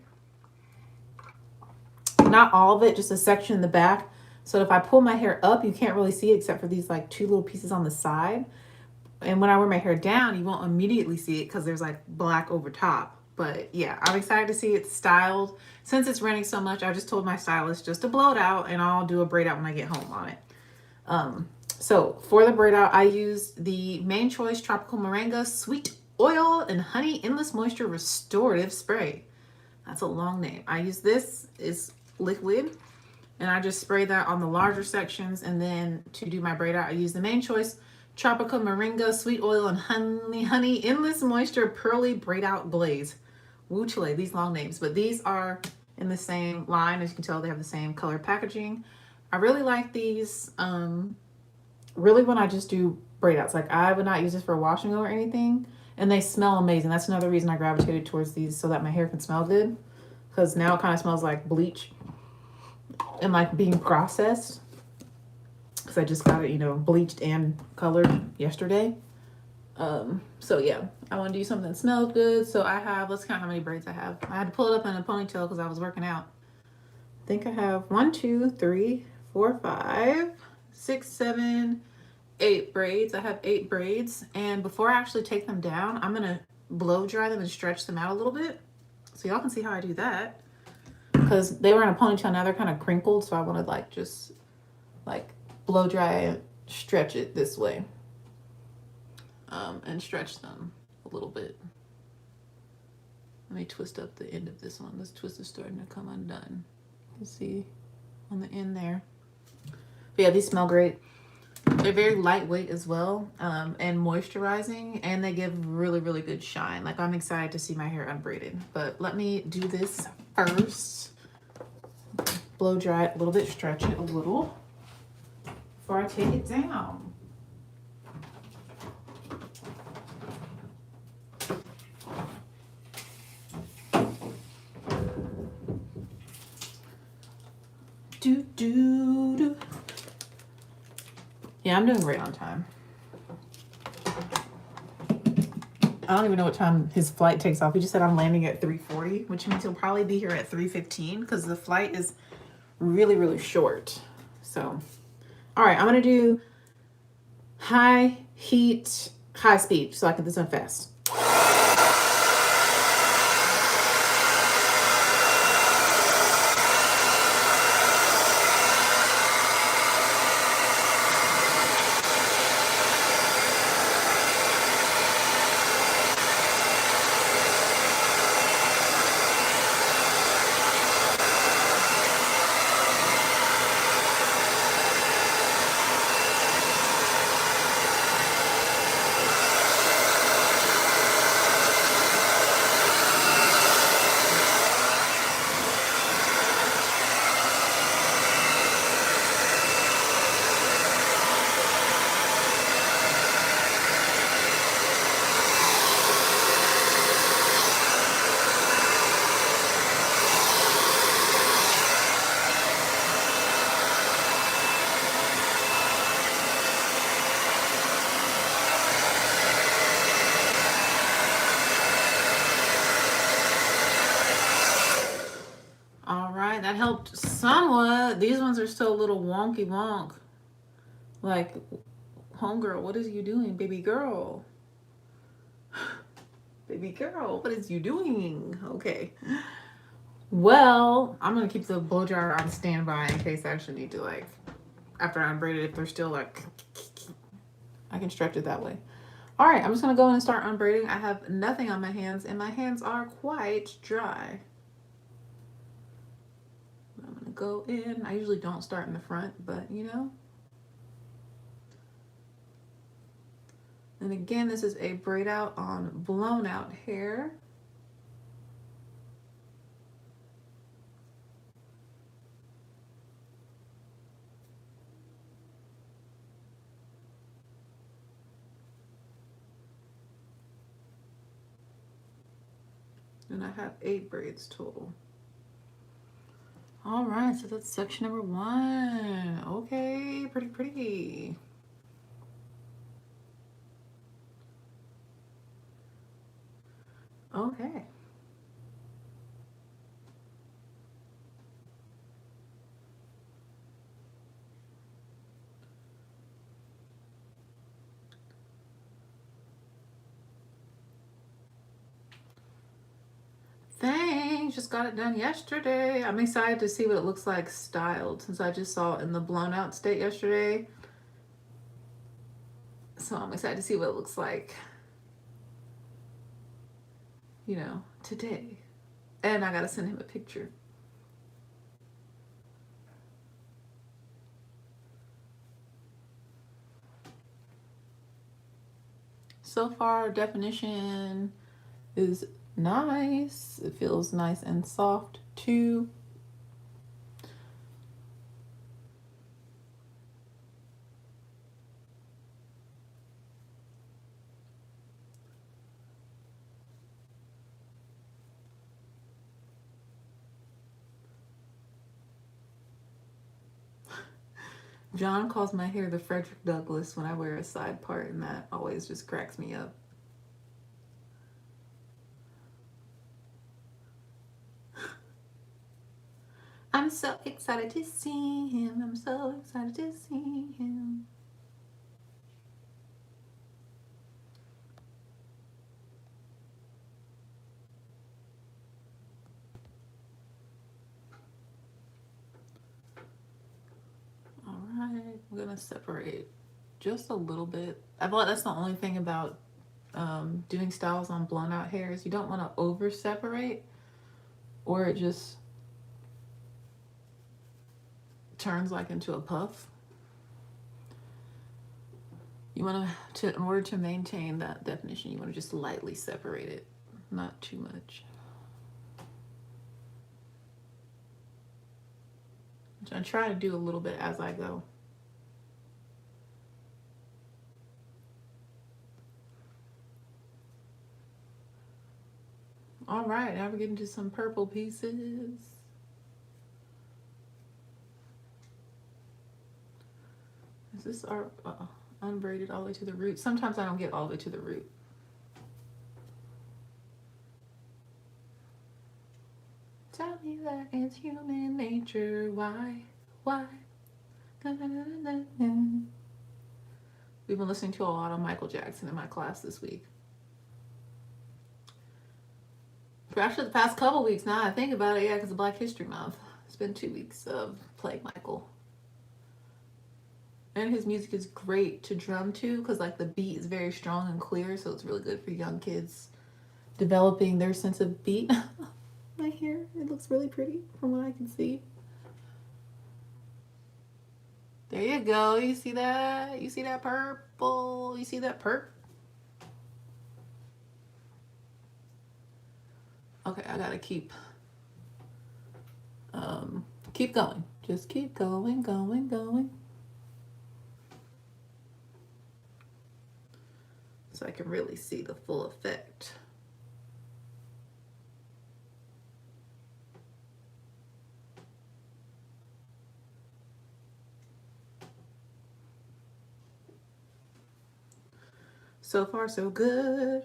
Not all of it, just a section in the back. So if I pull my hair up, you can't really see it except for these like two little pieces on the side. And when I wear my hair down, you won't immediately see it because there's like black over top. But yeah, I'm excited to see it styled. Since it's raining so much, I just told my stylist just to blow it out and I'll do a braid out when I get home on it. So for the braid out, I used the Main Choice Tropical Moringa Sweet Oil and Honey Endless Moisture Restorative Spray. That's a long name. I use this, it's liquid, and I just spray that on the larger sections. And then to do my braid out, I use the Main Choice Tropical Moringa Sweet Oil and Honey Endless Moisture Pearly Braid Out Glaze. Woo chile, these long names, but these are in the same line. As you can tell, they have the same color packaging. I really like these. Really when I just do braid outs, like I would not use this for washing or anything, and they smell amazing. That's another reason I gravitated towards these, so that my hair can smell good, because now it kind of smells like bleach and like being processed, because I just got it, you know, bleached and colored yesterday. So yeah, I want to do something that smells good. So I have, let's count how many braids I have. I had to pull it up in a ponytail because I was working out. I think I have 1, 2, 3, 4, 5, 6, 7, 8 braids. I have 8 braids. And before I actually take them down, I'm going to blow dry them and stretch them out a little bit. So y'all can see how I do that. Because they were in a ponytail, now they're kind of crinkled. So I want to like just like blow dry and stretch it this way. And stretch them a little bit. Let me twist up the end of this one. This twist is starting to come undone. You can see on the end there. But yeah, these smell great. They're very lightweight as well, and moisturizing, and they give really, really good shine. Like, I'm excited to see my hair unbraided. But let me do this first. Blow dry it a little bit, stretch it a little before I take it down. Do. Yeah, I'm doing great on time. I don't even know what time his flight takes off. He just said I'm landing at 3:40, which means he'll probably be here at 3:15 because the flight is really, really short. So, all right, I'm going to do high heat, high speed so I can do this one fast. All right, that helped somewhat. These ones are still a little wonky wonk. Like, homegirl, what is you doing, baby girl? Baby girl, what is you doing? Okay. Well, I'm gonna keep the blow dryer on standby in case I actually need to, like, after I unbraid it, if they're still like, I can stretch it that way. All right, I'm just gonna go in and start unbraiding. I have nothing on my hands, and my hands are quite dry. I'm gonna go in. I usually don't start in the front, but you know. And again, this is a braid out on blown out hair. And I have 8 braids total. All right, so that's section number 1. Okay, pretty. Okay. Thanks, just got it done yesterday. I'm excited to see what it looks like styled since I just saw it in the blown out state yesterday. So I'm excited to see what it looks like, you know, today. And I gotta send him a picture. So far, definition is nice. It feels nice and soft too. John calls my hair the Frederick Douglass when I wear a side part, and that always just cracks me up. I'm so excited to see him. I'm so excited to see him. I'm gonna separate just a little bit. I thought that's the only thing about doing styles on blown out hair is you don't want to over separate, or it just turns like into a puff. You want to, in order to maintain that definition, you want to just lightly separate it, not too much. I try to do a little bit as I go. All right, now we're getting to some purple pieces. Is this our unbraided all the way to the root? Sometimes I don't get all the way to the root. Tell me that it's human nature. Why? We've been listening to a lot of Michael Jackson in my class this week. For actually the past couple weeks now, I think about it, yeah, because of Black History Month. It's been 2 weeks of playing Michael. And his music is great to drum to because like the beat is very strong and clear, so it's really good for young kids developing their sense of beat. My hair, it looks really pretty from what I can see. There you go. You see that? You see that purple? You see that perp? Okay, I gotta keep going. Just keep going. So I can really see the full effect. So far, so good.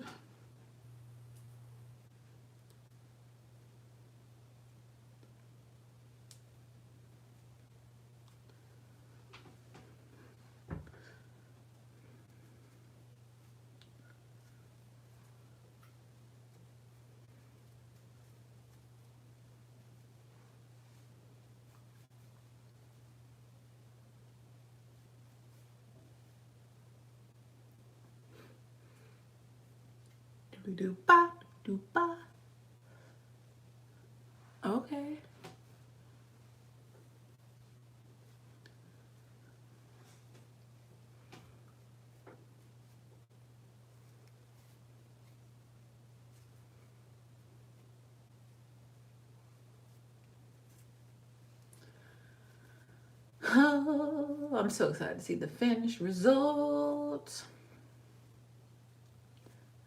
Do ba, do ba. Okay. Oh, I'm so excited to see the finished result.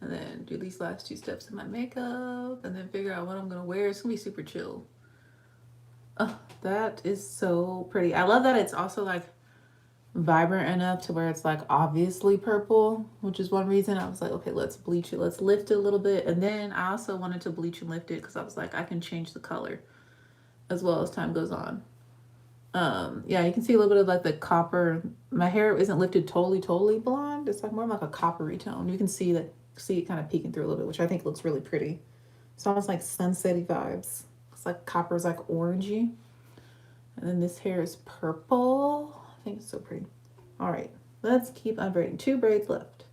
And then do these last 2 steps in my makeup and then figure out what I'm gonna wear. It's gonna be super chill. Oh, that is so pretty. I love that it's also like vibrant enough to where it's like obviously purple, which is one reason I was like, okay, let's bleach it. Let's lift it a little bit. And then I also wanted to bleach and lift it because I was like, I can change the color as well as time goes on. Yeah, you can see a little bit of like the copper. My hair isn't lifted totally blonde. It's like more like a coppery tone. You can see it kind of peeking through a little bit, which I think looks really pretty. It's almost like sunsetty vibes. It's like copper's like orangey. And then this hair is purple. I think it's so pretty. All right, let's keep unbraiding. 2 braids left.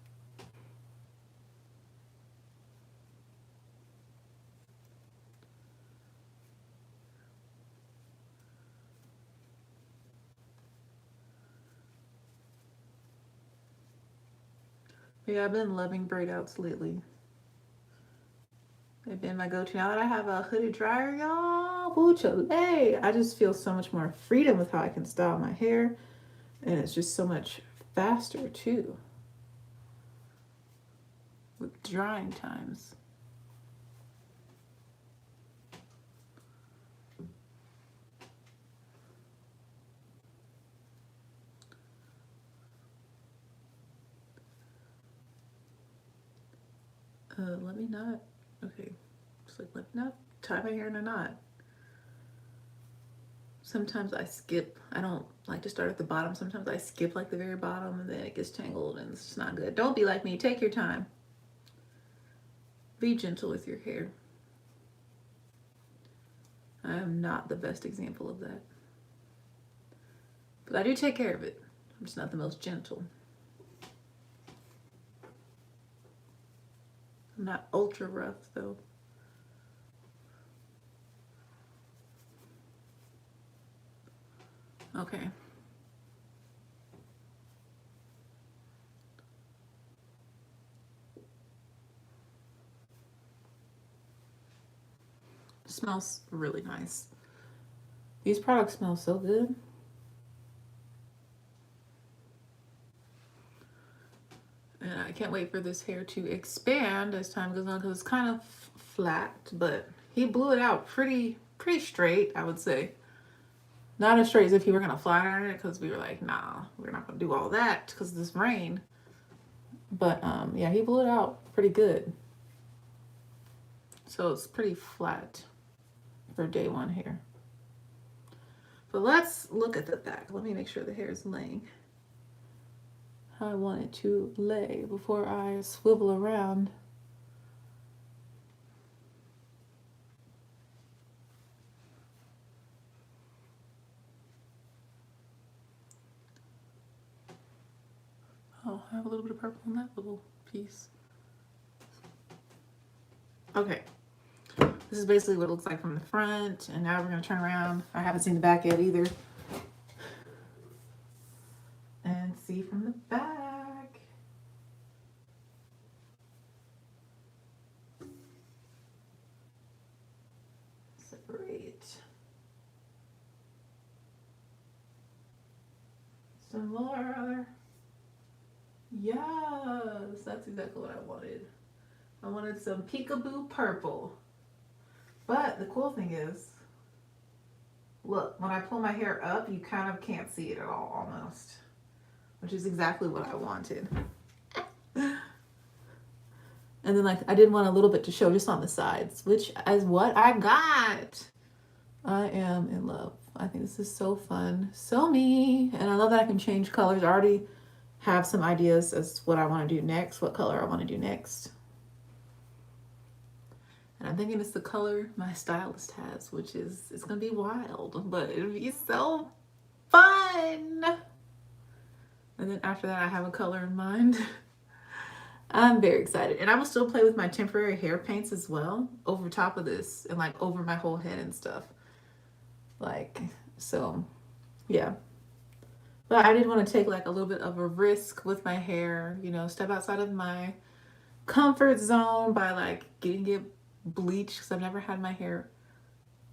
Yeah, I've been loving braid outs lately. They've been my go-to. Now that I have a hooded dryer, y'all, boo-chale. I just feel so much more freedom with how I can style my hair. And it's just so much faster, too, with drying times. Let me not. Okay. Just like, let me not tie my hair in a knot. Sometimes I skip. I don't like to start at the bottom. Sometimes I skip like the very bottom and then it gets tangled and it's just not good. Don't be like me. Take your time. Be gentle with your hair. I am not the best example of that. But I do take care of it. I'm just not the most gentle. I'm not ultra rough though. Okay. Smells really nice. These products smell so good. And I can't wait for this hair to expand as time goes on, because it's kind of flat, but he blew it out pretty straight, I would say. Not as straight as if he were going to flat iron it, because we were like, nah, we're not going to do all that because of this rain. But yeah, he blew it out pretty good. So it's pretty flat for day one hair. But let's look at the back. Let me make sure the hair is laying how I want it to lay before I swivel around. Oh, I have a little bit of purple on that little piece. Okay. This is basically what it looks like from the front, and now we're going to turn around. I haven't seen the back yet either. And see from the back. Separate. Some more. Yes, that's exactly what I wanted. I wanted some peekaboo purple. But the cool thing is, look, when I pull my hair up, you kind of can't see it at all, almost. Which is exactly what I wanted. And then, like, I did want a little bit to show just on the sides, which is what I got. I am in love. I think this is so fun. So me. And I love that I can change colors. I already have some ideas as to what I want to do next, what color I want to do next. And I'm thinking it's the color my stylist has, which is, it's going to be wild, but it'll be so fun. And then after that, I have a color in mind. I'm very excited. And I will still play with my temporary hair paints as well over top of this and like over my whole head and stuff. Like, so yeah. But I did want to take like a little bit of a risk with my hair, you know, step outside of my comfort zone by like getting it bleached, because I've never had my hair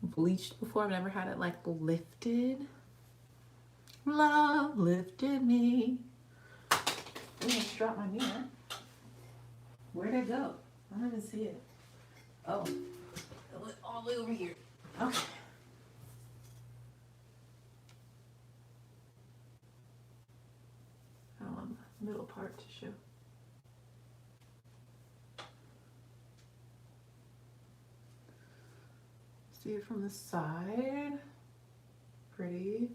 bleached before. I've never had it like lifted. Love lifted me. I'm gonna drop my mirror. Where'd it go? I don't even see it. Oh, it went all the way over here. Okay. I want the middle part to show. See it from the side. Pretty.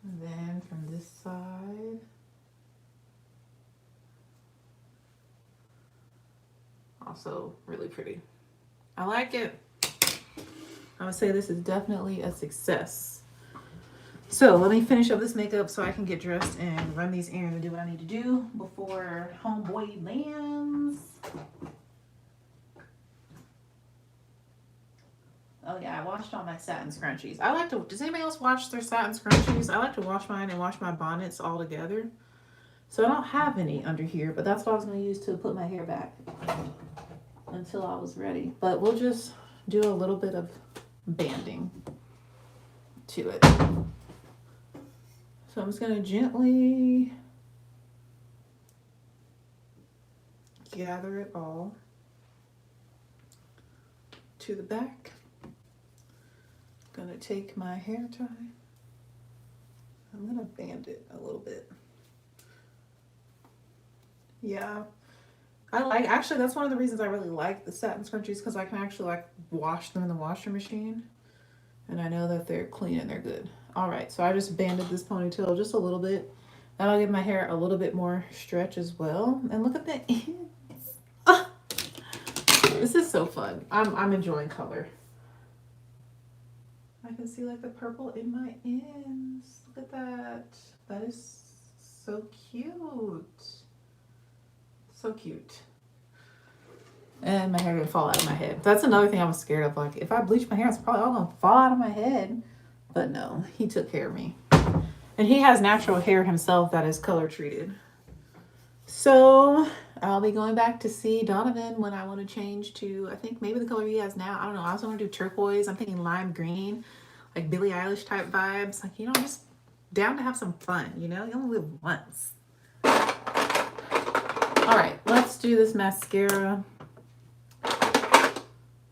And then from this side. Also really pretty. I like it. I would say this is definitely a success. So let me finish up this makeup so I can get dressed and run these errands and do what I need to do before homeboy lands. Oh yeah, I washed all my satin scrunchies. I like to, does anybody else wash their satin scrunchies? I like to wash mine and wash my bonnets all together. So I don't have any under here, but that's what I was going to use to put my hair back until I was ready. But we'll just do a little bit of banding to it. So I'm just going to gently gather it all to the back. I'm going to take my hair tie. I'm going to band it a little bit. Yeah. Actually, that's one of the reasons I really like the satin scrunchies, because I can actually like wash them in the washer machine. And I know that they're clean and they're good. All right, so I just banded this ponytail just a little bit. That'll give my hair a little bit more stretch as well. And look at the ends. Ah, this is so fun. I'm enjoying color. I can see like the purple in my ends. Look at that. That is So cute. So cute. And my hair didn't fall out of my head. That's another thing I was scared of. Like, if I bleach my hair, it's probably all gonna fall out of my head. But no, he took care of me. And he has natural hair himself that is color treated. So I'll be going back to see Donovan when I want to change to, I think maybe the color he has now. I don't know. I also want to do turquoise. I'm thinking lime green, like Billie Eilish type vibes. Like, you know, just down to have some fun, you know? You only live once. All right, let's do this mascara.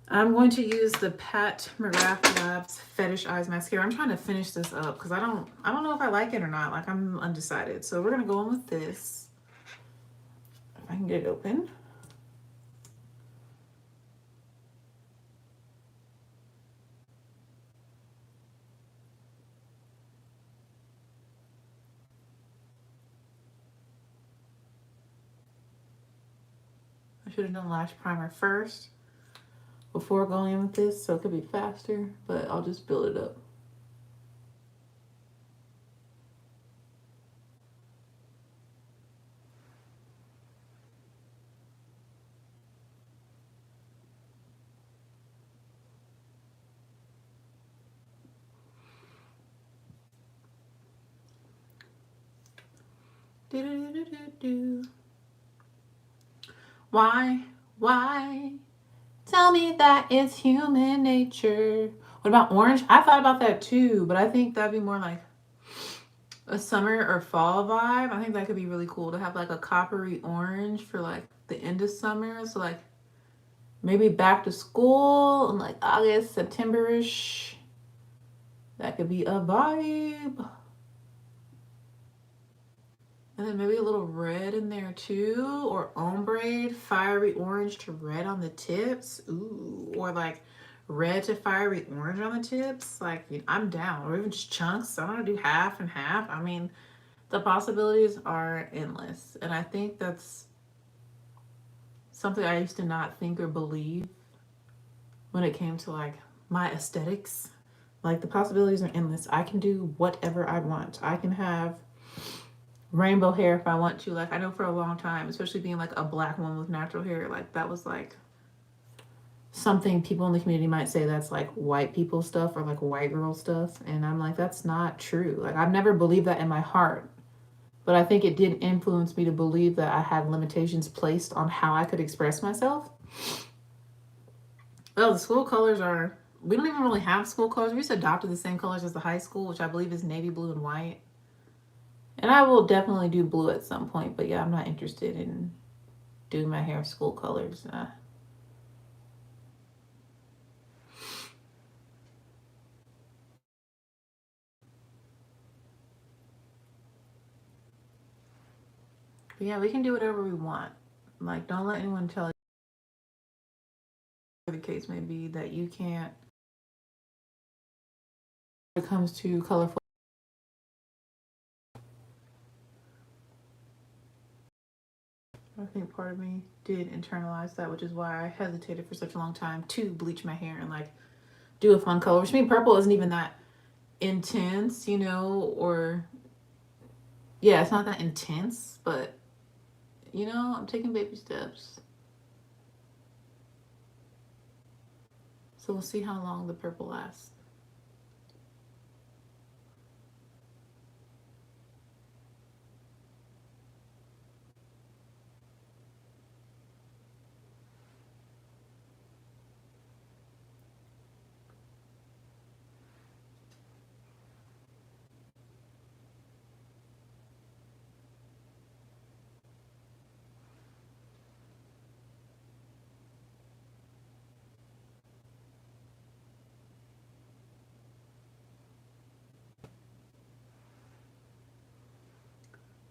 I'm going to use the Pat McGrath Labs Fetish Eyes Mascara. I'm trying to finish this up because I don't know if I like it or not. Like, I'm undecided. So we're going to go in with this. If I can get it open. I should have done lash primer first before going in with this, so it could be faster, but I'll just build it up. Why? Why? Tell me that it's human nature. What about orange? I thought about that too, but I think that'd be more like a summer or fall vibe. I think that could be really cool to have like a coppery orange for like the end of summer. So like maybe back to school in like August, September-ish. That could be a vibe. And then maybe a little red in there too, or ombre, fiery orange to red on the tips. Ooh, or like red to fiery orange on the tips. Like, I'm down. Or even just chunks. I don't want to do half and half. I mean, the possibilities are endless. And I think that's something I used to not think or believe when it came to like my aesthetics. Like, the possibilities are endless. I can do whatever I want. I can have rainbow hair if I want to. Like, I know for a long time, especially being like a black woman with natural hair, like that was like something people in the community might say that's like white people stuff or like white girl stuff. And I'm like, that's not true. Like, I've never believed that in my heart. But I think it did influence me to believe that I had limitations placed on how I could express myself. Well, the school colors are, we don't even really have school colors. We just adopted the same colors as the high school, which I believe is navy blue and white. And I will definitely do blue at some point, but yeah, I'm not interested in doing my hair school colors. But yeah, we can do whatever we want. Like, don't let anyone tell you, the case may be, that you can't when it comes to colorful. I think part of me did internalize that, which is why I hesitated for such a long time to bleach my hair and like do a fun color. Which means purple isn't even that intense, you know, or yeah, it's not that intense, but you know, I'm taking baby steps. So we'll see how long the purple lasts.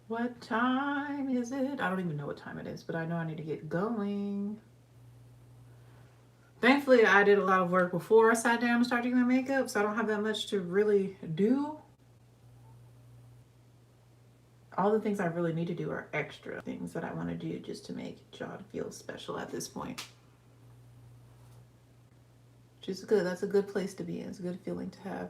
What time is it? I don't even know what time it is, but I know I need to get going. Thankfully, I did a lot of work before I sat down and started doing my makeup, so I don't have that much to really do. All the things I really need to do are extra things that I want to do just to make John feel special at this point. Which is good. That's a good place to be in. It's a good feeling to have.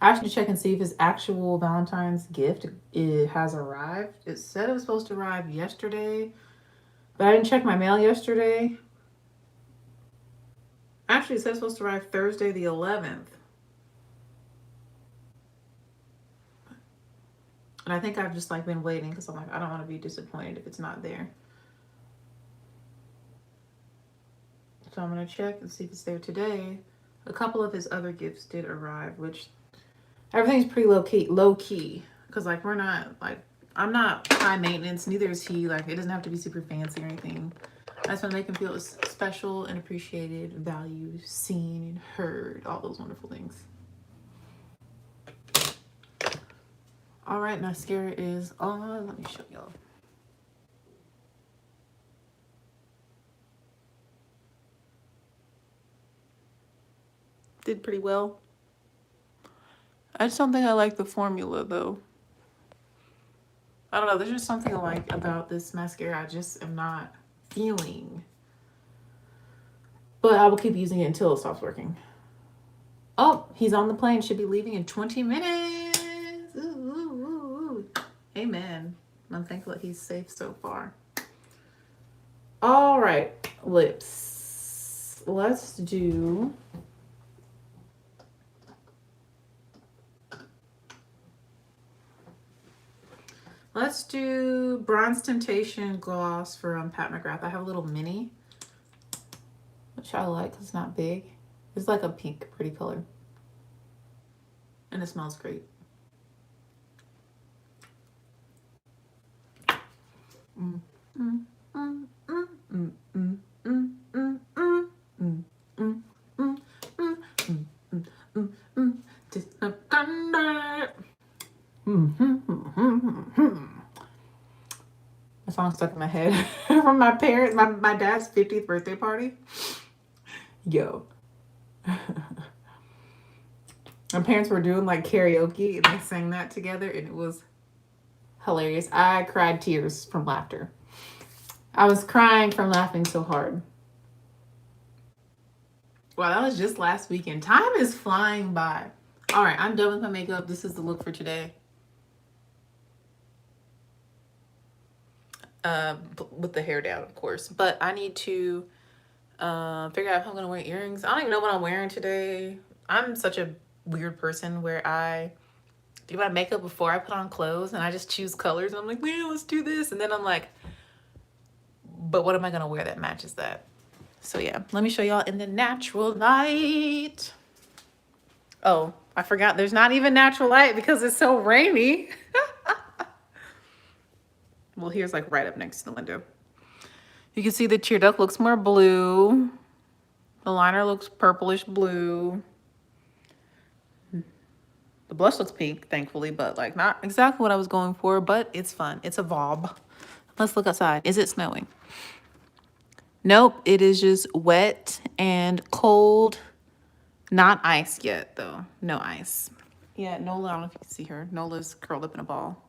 I should check and see if his actual Valentine's gift has arrived. It said it was supposed to arrive yesterday, but I didn't check my mail yesterday. Actually, it said it's supposed to arrive Thursday the 11th. And I think I've just like been waiting because I'm like, I don't want to be disappointed if it's not there. So I'm gonna check and see if it's there today. A couple of his other gifts did arrive, which everything's pretty low key. Cause like we're not like I'm not high maintenance, neither is he. Like it doesn't have to be super fancy or anything. I just want to make him feel special and appreciated, valued, seen, and heard. All those wonderful things. All right, mascara is on. Let me show y'all. Did pretty well. I just don't think I like the formula though. I don't know. There's just something I like about this mascara. I just am not feeling. But I will keep using it until it stops working. Oh, he's on the plane. Should be leaving in 20 minutes. Ooh, ooh, ooh, ooh. Amen. I'm thankful that he's safe so far. All right, lips. Let's do... Let's do Bronze Temptation Gloss from Pat McGrath. I have a little mini, which I like because it's not big. It's like a pink, pretty color. And it smells great. Mm, mm, mm, mm, mm, mm, mm, mm, mm, mm, mm, mm, mm, mm, mm, mm. Just a thunder. A song stuck in my head from my parents, my dad's 50th birthday party. Yo. My parents were doing like karaoke and they sang that together and it was hilarious. I cried tears from laughter. I was crying from laughing so hard. Wow, that was just last weekend. Time is flying by. All right, I'm done with my makeup. This is the look for today. With the hair down, of course. But I need to figure out if I'm going to wear earrings. I don't even know what I'm wearing today. I'm such a weird person where I do my makeup before I put on clothes and I just choose colors. And I'm like, man, let's do this. And then I'm like, but what am I going to wear that matches that? So yeah, let me show y'all in the natural light. Oh, I forgot there's not even natural light because it's so rainy. Well, here's like right up next to the window. You can see the tear duct looks more blue. The liner looks purplish blue. The blush looks pink, thankfully, but like not exactly what I was going for, but it's fun. It's a vibe. Let's look outside. Is it snowing? Nope, it is just wet and cold. Not ice yet, though. No ice. Yeah, Nola, I don't know if you can see her. Nola's curled up in a ball.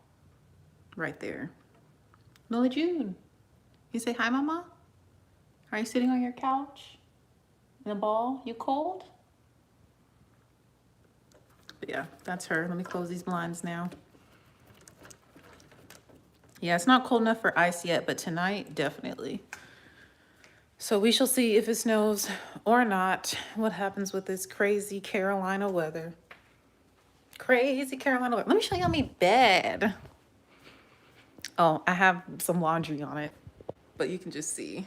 Right there. Nola June. You say hi, Mama? Are you sitting on your couch? In a ball? You cold? But yeah, that's her. Let me close these blinds now. Yeah, it's not cold enough for ice yet, but tonight, definitely. So we shall see if it snows or not. What happens with this crazy Carolina weather. Crazy Carolina weather. Let me show y'all my bed. Oh, I have some laundry on it, but you can just see.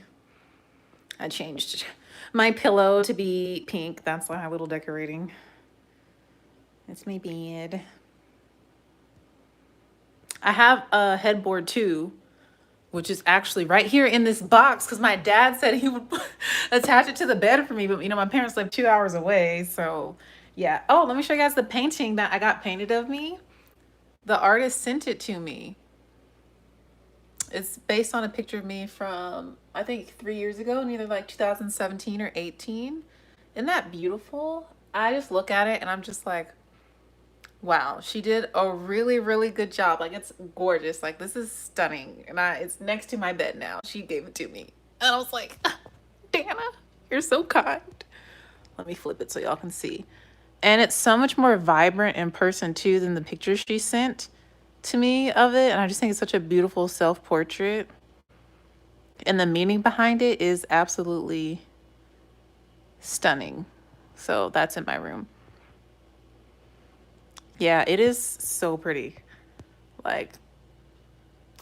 I changed my pillow to be pink. That's my little decorating. It's my bed. I have a headboard too, which is actually right here in this box because my dad said he would attach it to the bed for me. But, you know, my parents live 2 hours away. So, yeah. Oh, let me show you guys the painting that I got painted of me. The artist sent it to me. It's based on a picture of me from, I think, 3 years ago, in either like 2017 or 18. Isn't that beautiful? I just look at it and I'm just like, wow, she did a really, really good job. Like, it's gorgeous. Like, this is stunning. And it's next to my bed now. She gave it to me. And I was like, Dana, you're so kind. Let me flip it so y'all can see. And it's so much more vibrant in person too than the pictures she sent to me of it. And I just think it's such a beautiful self-portrait. And the meaning behind it is absolutely stunning. So that's in my room. Yeah, it is so pretty. Like,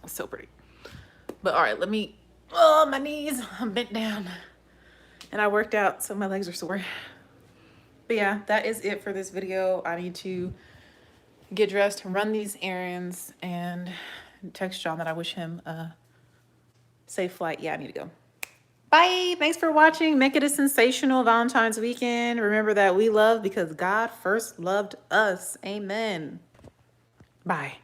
so pretty. But all right, let me, oh, my knees, I'm bent down. And I worked out, so my legs are sore. But yeah, that is it for this video. I need to get dressed, run these errands, and text John that I wish him a safe flight. Yeah, I need to go. Bye. Thanks for watching. Make it a sensational Valentine's weekend. Remember that we love because God first loved us. Amen. Bye.